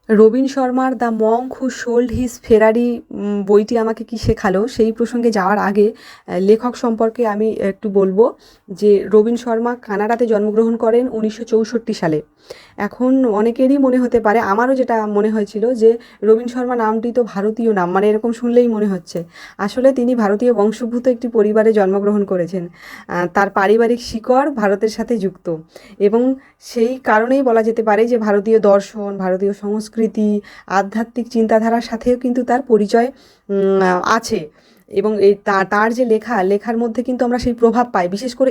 রবিন শর্মার the monk who sold his Ferrari বইটি আমাকে কি শেখালো, সেই প্রসঙ্গে যাওয়ার আগে লেখক সম্পর্কে আমি একটু বলবো যে রবিন শর্মা কানাডাতে জন্মগ্রহণ করেন 1964 সালে। এখন অনেকেরই মনে হতে পারে, আমারও যেটা মনে হয়েছিল যে রবিন শর্মা নামটি তো ভারতীয় নাম, মানে এরকম শুনলেই মনে হচ্ছে। আসলে তিনি ভারতীয় বংশোদ্ভূত একটি পরিবারে জন্মগ্রহণ করেছেন। তার পারিবারিক শিকড় ভারতের সাথে যুক্ত এবং সেই কারণেই বলা যেতে পারে যে ভারতীয় দর্শন, ভারতীয় সংস্কৃতি, আধ্যাত্মিক চিন্তাধারার সাথেও কিন্তু তার পরিচয় আছে। এবং এই তার যে লেখার মধ্যে কিন্তু আমরা সেই প্রভাব পাই, বিশেষ করে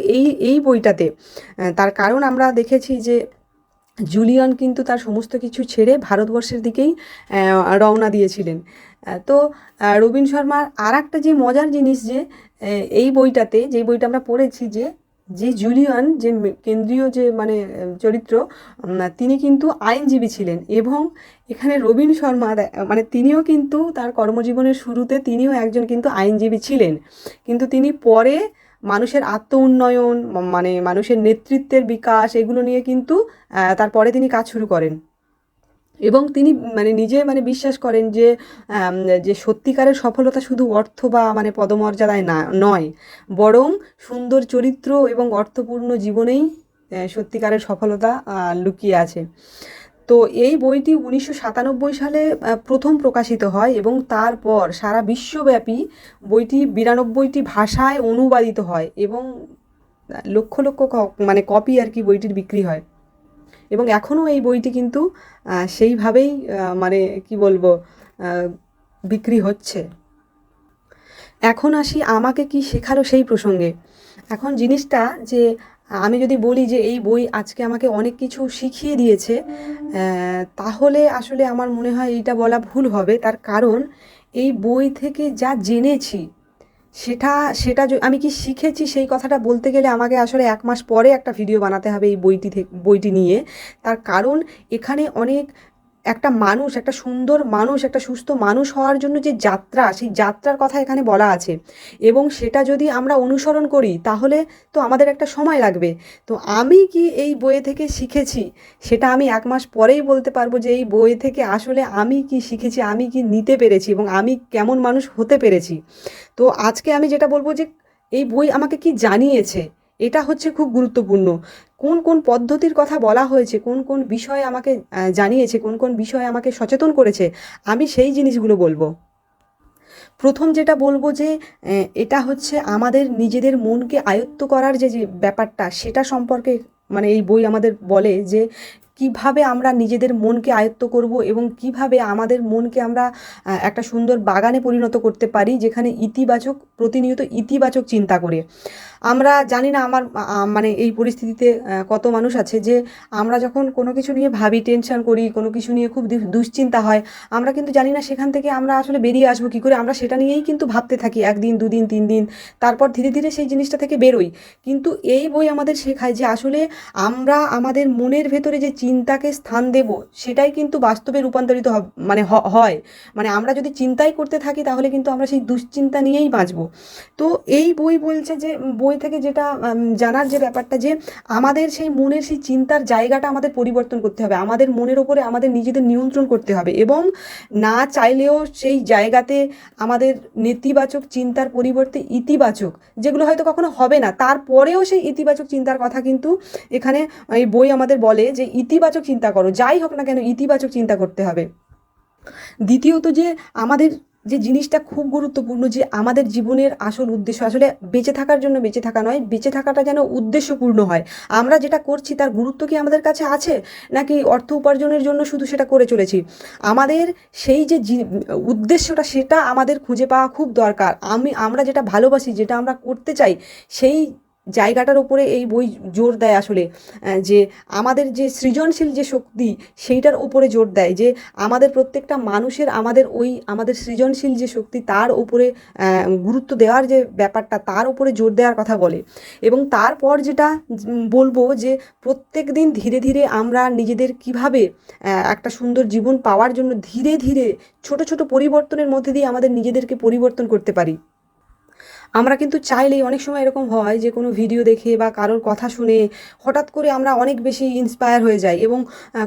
এই বইটাতে। তার কারণ আমরা দেখেছি যে জুলিয়ান কিন্তু তার সমস্ত কিছু ছেড়ে ভারতবর্ষের দিকেই রওনা দিয়েছিলেন। তো রবিন শর্মার আর একটা যে মজার জিনিস যে এই বইটাতে, যে বইটা আমরা পড়েছি, যে যে জুলিয়ান, যে কেন্দ্রীয় যে মানে চরিত্র, তিনি কিন্তু আইনজীবী ছিলেন। এবং এখানে রবিন শর্মা মানে তিনিও কিন্তু তার কর্মজীবনের শুরুতে তিনিও একজন কিন্তু আইনজীবী ছিলেন, কিন্তু তিনি পরে মানুষের আত্ম উন্নয়ন, মানে মানুষের নেতৃত্বের বিকাশ, এগুলো নিয়ে কিন্তু তারপরে তিনি কাজ শুরু করেন। এবং তিনি মানে নিজে মানে বিশ্বাস করেন যে আম, যে সত্যিকারের সফলতা শুধু অর্থ বা মানে পদমর্যাদায় নয়, বরং সুন্দর চরিত্র এবং অর্থপূর্ণ জীবনেই সত্যিকারের সফলতা লুকিয়ে আছে। তো এই বইটি 1997 সালে প্রথম প্রকাশিত হয় এবং তারপর সারা বিশ্বব্যাপী বইটি 92টি ভাষায় অনুবাদিত হয় এবং লক্ষ লক্ষ মানে কপি আর কি বইটির বিক্রি হয়। এবং এখনও এই বইটি কিন্তু সেইভাবেই মানে কি বলবো, আহ, বিক্রি হচ্ছে। এখন আসি আমাকে কি শেখালো সেই প্রসঙ্গে। এখন জিনিসটা যে আমি যদি বলি যে এই বই আজকে আমাকে অনেক কিছু শিখিয়ে দিয়েছে, তাহলে আসলে আমার মনে হয় এইটা বলা ভুল হবে। তার কারণ এই বই থেকে যা জেনেছি, সেটা সেটা আমি কি শিখেছি সেই কথাটা বলতে গেলে আমাকে আসলে 1 মাস পরে একটা ভিডিও বানাতে হবে এই বইটি নিয়ে। তার কারণ এখানে অনেক, একটা মানুষ, একটা সুন্দর মানুষ, একটা সুস্থ মানুষ হওয়ার জন্য যে যাত্রা, সেই যাত্রার কথা এখানে বলা আছে। এবং সেটা যদি আমরা অনুসরণ করি তাহলে তো আমাদের একটা সময় লাগবে। তো আমি কি এই বই থেকে শিখেছি, সেটা আমি 1 মাস পরেই বলতে পারবো যে এই বই থেকে আসলে আমি কি শিখেছি, আমি কি নিতে পেরেছি এবং আমি কেমন মানুষ হতে পেরেছি। তো আজকে আমি যেটা বলবো যে এই বই আমাকে কি জানিয়েছে, এটা হচ্ছে খুব গুরুত্বপূর্ণ। কোন কোন পদ্ধতির কথা বলা হয়েছে, কোন কোন বিষয়ে আমাকে জানিয়েছে, কোন কোন বিষয়ে আমাকে সচেতন করেছে, আমি সেই জিনিসগুলো বলবো। প্রথম যেটা বলবো যে এটা হচ্ছে আমাদের নিজেদের মনকে আয়ত্ত করার যে যে ব্যাপারটা, সেটা সম্পর্কে মানে এই বই আমাদের বলে যে কিভাবে আমরা নিজেদের মনকে আয়ত্ত করব এবং কিভাবে আমাদের মনকে আমরা একটা সুন্দর বাগানে পরিণত করতে পারি, যেখানে ইতিবাচক, প্রতিনিয়ত ইতিবাচক চিন্তা করে। আমরা জানি না আমার মানে এই পরিস্থিতিতে কত মানুষ আছে যে আমরা যখন কোনো কিছু নিয়ে ভাবি, টেনশন করি, কোনো কিছু নিয়ে খুব দুশ্চিন্তা হয়, আমরা কিন্তু জানি না সেখান থেকে আমরা আসলে বেরিয়ে আসবো কী করে। আমরা সেটা নিয়েই কিন্তু ভাবতে থাকি 1 দিন 2 দিন 3 দিন, তারপর ধীরে ধীরে সেই জিনিসটা থেকে বেরোই। কিন্তু এই বই আমাদের শেখায় যে আসলে আমরা আমাদের মনের ভেতরে যে চিন্তাকে স্থান দেব, সেটাই কিন্তু বাস্তবে রূপান্তরিত মানে হয়। মানে আমরা যদি চিন্তাই করতে থাকি তাহলে কিন্তু আমরা সেই দুশ্চিন্তা নিয়েই বাঁচবো। তো এই বই বলছে যে বই থেকে যেটা জানার যে ব্যাপারটা, যে আমাদের সেই মনের সেই চিন্তার জায়গাটা আমাদের পরিবর্তন করতে হবে, আমাদের মনের ওপরে আমাদের নিজেদের নিয়ন্ত্রণ করতে হবে। এবং না চাইলেও সেই জায়গাতে আমাদের নেতিবাচক চিন্তার পরিবর্তে ইতিবাচক, যেগুলো হয়তো কখনো হবে না, তারপরেও সেই ইতিবাচক চিন্তার কথা কিন্তু এখানে এই বই আমাদের বলে যে ইতিবাচক চিন্তা করো, যাই হোক না কেন ইতিবাচক চিন্তা করতে হবে। দ্বিতীয়ত যে আমাদের যে জিনিসটা খুব গুরুত্বপূর্ণ, যে আমাদের জীবনের আসল উদ্দেশ্য আসলে বেঁচে থাকার জন্য বেঁচে থাকা নয়, বেঁচে থাকাটা যেন উদ্দেশ্যপূর্ণ হয়। আমরা যেটা করছি তার গুরুত্ব কি আমাদের কাছে আছে, নাকি অর্থ উপার্জনের জন্য শুধু সেটা করে চলেছি। আমাদের সেই যে উদ্দেশ্যটা, সেটা আমাদের খুঁজে পাওয়া খুব দরকার। আমরা যেটা ভালোবাসি, যেটা আমরা করতে চাই, সেই জায়গাটার উপরে এই বই জোর দেয় আসলে। যে আমাদের যে সৃজনশীল যে শক্তি, সেইটার উপরে জোর দেয় যে আমাদের প্রত্যেকটা মানুষের আমাদের সৃজনশীল যে শক্তি, তার উপরে গুরুত্ব দেওয়ার যে ব্যাপারটা, তার উপরে জোর দেওয়ার কথা বলে। এবং তারপর যেটা বলবো যে প্রত্যেক দিন ধীরে ধীরে আমরা নিজেদের কিভাবে একটা সুন্দর জীবন পাওয়ার জন্য ধীরে ধীরে ছোট ছোট পরিবর্তনের মধ্যে দিয়ে আমাদের নিজেদেরকে পরিবর্তন করতে পারি। আমরা কিন্তু চাইলেই অনেক সময় এরকম হয় যে কোনো ভিডিও দেখে বা কারোর কথা শুনে হঠাৎ করে আমরা অনেক বেশি ইন্সপায়ার হয়ে যাই এবং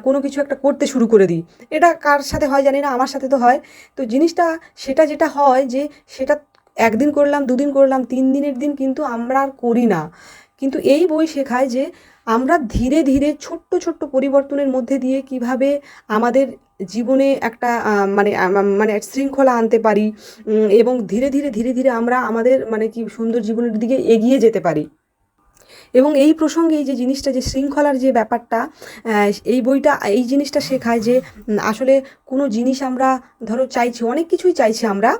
কোনো কিছু একটা করতে শুরু করে দিই। এটা কার সাথে হয় জানি না, আমার সাথে তো হয়। তো জিনিসটা সেটা যেটা হয় যে সেটা একদিন করলাম, দুদিন করলাম, 3 দিনের দিন কিন্তু আমরা আর করি না। কিন্তু এই বই শেখায় যে আমরা ধীরে ধীরে ছোট্ট ছোট্ট পরিবর্তনের মধ্যে দিয়ে কিভাবে আমাদের জীবনে একটা মানে শৃঙ্খলা আনতে পারি, এবং ধীরে ধীরে ধীরে ধীরে আমরা আমাদের মানে কি সুন্দর জীবনের দিকে এগিয়ে যেতে পারি। এবং এই প্রসঙ্গে এই যে জিনিসটা, যে শৃঙ্খলার যে ব্যাপারটা, এই বইটা এই জিনিসটা শেখায় যে আসলে কোনো জিনিস আমরা ধরো চাইছি, অনেক কিছুই চাইছি আমরা,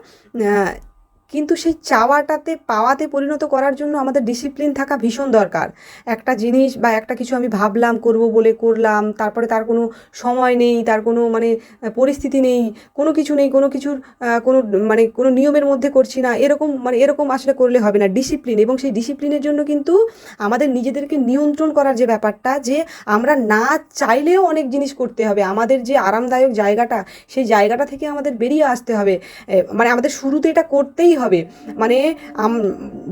কিন্তু সেই চাওয়াটাতে পাওয়াতে পরিণত করার জন্য আমাদের ডিসিপ্লিন থাকা ভীষণ দরকার। একটা জিনিস বা একটা কিছু আমি ভাবলাম করব বলে করলাম, তারপরে তার কোনো সময় নেই, তার কোনো মানে পরিস্থিতি নেই, কোনো কিছু নেই, কোনো কিছুর কোনো মানে কোনো নিয়মের মধ্যে করছি না, এরকম মানে এরকম আসলে করলে হবে না। ডিসিপ্লিন, এবং সেই ডিসিপ্লিনের জন্য কিন্তু আমাদের নিজেদেরকে নিয়ন্ত্রণ করার যে ব্যাপারটা, যে আমরা না চাইলেও অনেক জিনিস করতে হবে, আমাদের যে আরামদায়ক জায়গাটা, সেই জায়গাটা থেকে আমাদের বেরিয়ে আসতে হবে। মানে আমাদের শুরুতে এটা করতেই হবে, মানে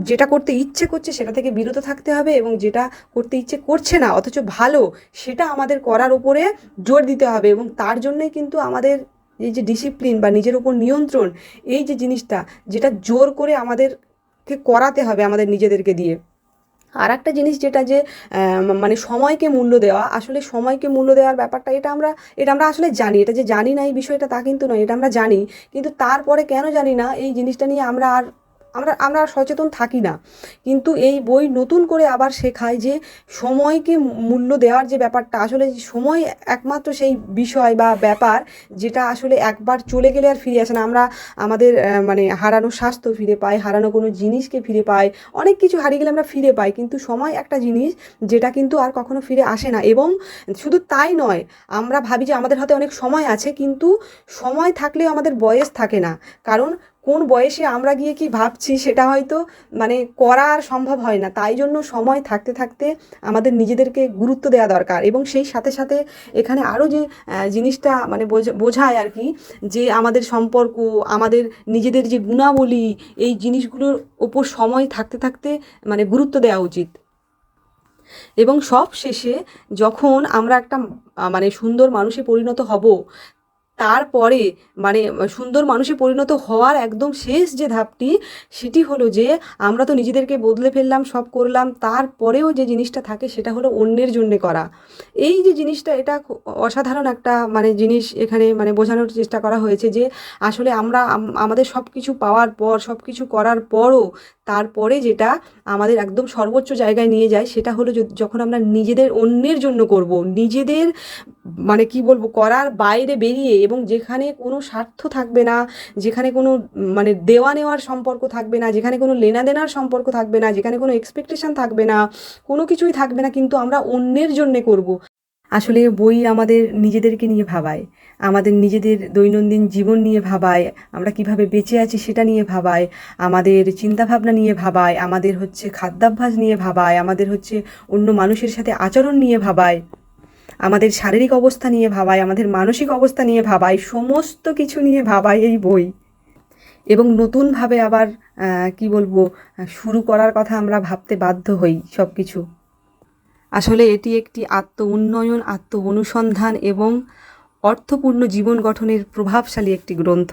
যেটা করতে ইচ্ছে করছে সেটা থেকে বিরত থাকতে হবে, এবং যেটা করতে ইচ্ছে করছে না অথচ ভালো, সেটা আমাদের করার উপরে জোর দিতে হবে। এবং তার জন্যই কিন্তু আমাদের এই যে ডিসিপ্লিন বা নিজের উপর নিয়ন্ত্রণ, এই যে জিনিসটা, যেটা জোর করে আমাদেরকে করাতে হবে আমাদের নিজেদেরকে দিয়ে। আর একটা জিনিস যেটা, যে মানে সময়কে মূল্য দেওয়া, আসলে সময়কে মূল্য দেওয়ার ব্যাপারটা, এটা আমরা আসলে জানি, এটা যে জানি না এই বিষয়টা তা কিন্তু নয়, এটা আমরা জানি। কিন্তু তারপরে কেন জানি না এই জিনিসটা নিয়ে আমরা আর সচেতন থাকি না। কিন্তু এই বই নতুন করে আবার শেখায় যে সময়কে মূল্য দেওয়ার যে ব্যাপারটা, আসলে সময় একমাত্র সেই বিষয় বা ব্যাপার যেটা আসলে একবার চলে গেলে আর ফিরে আসে না। আমরা আমাদের মানে হারানো স্বাস্থ্য ফিরে পাই, হারানো কোনো জিনিসকে ফিরে পাই, অনেক কিছু হারিয়ে গেলে আমরা ফিরে পাই, কিন্তু সময় একটা জিনিস যেটা কিন্তু আর কখনো ফিরে আসে না। এবং শুধু তাই নয়, আমরা ভাবি যে আমাদের হাতে অনেক সময় আছে, কিন্তু সময় থাকলেও আমাদের বয়স থাকে না। কারণ কোন বয়সে আমরা গিয়ে কি ভাবছি সেটা হয়তো মানে করা আর সম্ভব হয় না। তাই জন্য সময় থাকতে থাকতে আমাদের নিজেদেরকে গুরুত্ব দেওয়া দরকার। এবং সেই সাথে সাথে এখানে আরও যে জিনিসটা মানে বোঝায় আর কি, যে আমাদের সম্পর্ক, আমাদের নিজেদের যে গুণাবলী, এই জিনিসগুলোর ওপর সময় থাকতে থাকতে মানে গুরুত্ব দেওয়া উচিত। এবং সব শেষে যখন আমরা একটা মানে সুন্দর মানুষে পরিণত হব, তারপরে মানে সুন্দর মানুষে পরিণত হওয়ার একদম শেষ যে ধাপটি, সেটি হলো যে আমরা তো নিজেদেরকে বদলে ফেললাম, সব করলাম, তারপরেও যে জিনিসটা থাকে সেটা হলো অন্যের জন্যে করা। এই যে জিনিসটা, এটা অসাধারণ একটা মানে জিনিস এখানে মানে বোঝানোর চেষ্টা করা হয়েছে, যে আসলে আমরা আমাদের সব কিছু পাওয়ার পর, সব কিছু করার পরও তারপরে যেটা আমাদের একদম সর্বোচ্চ জায়গায় নিয়ে যায়, সেটা হলো যখন আমরা নিজেদের অন্যের জন্য করব, নিজেদের মানে কি বলবো, করার বাইরে বেরিয়ে, এবং যেখানে কোনো স্বার্থ থাকবে না, যেখানে কোনো মানে দেওয়া নেওয়ার সম্পর্ক থাকবে না, যেখানে কোনো লেনা দেনার সম্পর্ক থাকবে না, যেখানে কোনো এক্সপেকটেশন থাকবে না, কোনো কিছুই থাকবে না, কিন্তু আমরা অন্যের জন্যে করব। আসলে বই আমাদের নিজেদেরকে নিয়ে ভাবায়, আমাদের নিজেদের দৈনন্দিন জীবন নিয়ে ভাবায়, আমরা কিভাবে বেঁচে আছি সেটা নিয়ে ভাবায়, আমাদের চিন্তাভাবনা নিয়ে ভাবায়, আমাদের হচ্ছে খাদ্যাভ্যাস নিয়ে ভাবায়, আমাদের হচ্ছে অন্য মানুষের সাথে আচরণ নিয়ে ভাবায়, আমাদের শারীরিক অবস্থা নিয়ে ভাবায়, আমাদের মানসিক অবস্থা নিয়ে ভাবায়, সমস্ত কিছু নিয়ে ভাবায় এই বই। এবং নতুনভাবে আবার কি বলবো, শুরু করার কথা আমরা ভাবতে বাধ্য হই সব কিছু। আসলে এটি একটি আত্ম উন্নয়ন, আত্ম অনুসন্ধান এবং অর্থপূর্ণ জীবন গঠনের প্রভাবশালী একটি গ্রন্থ।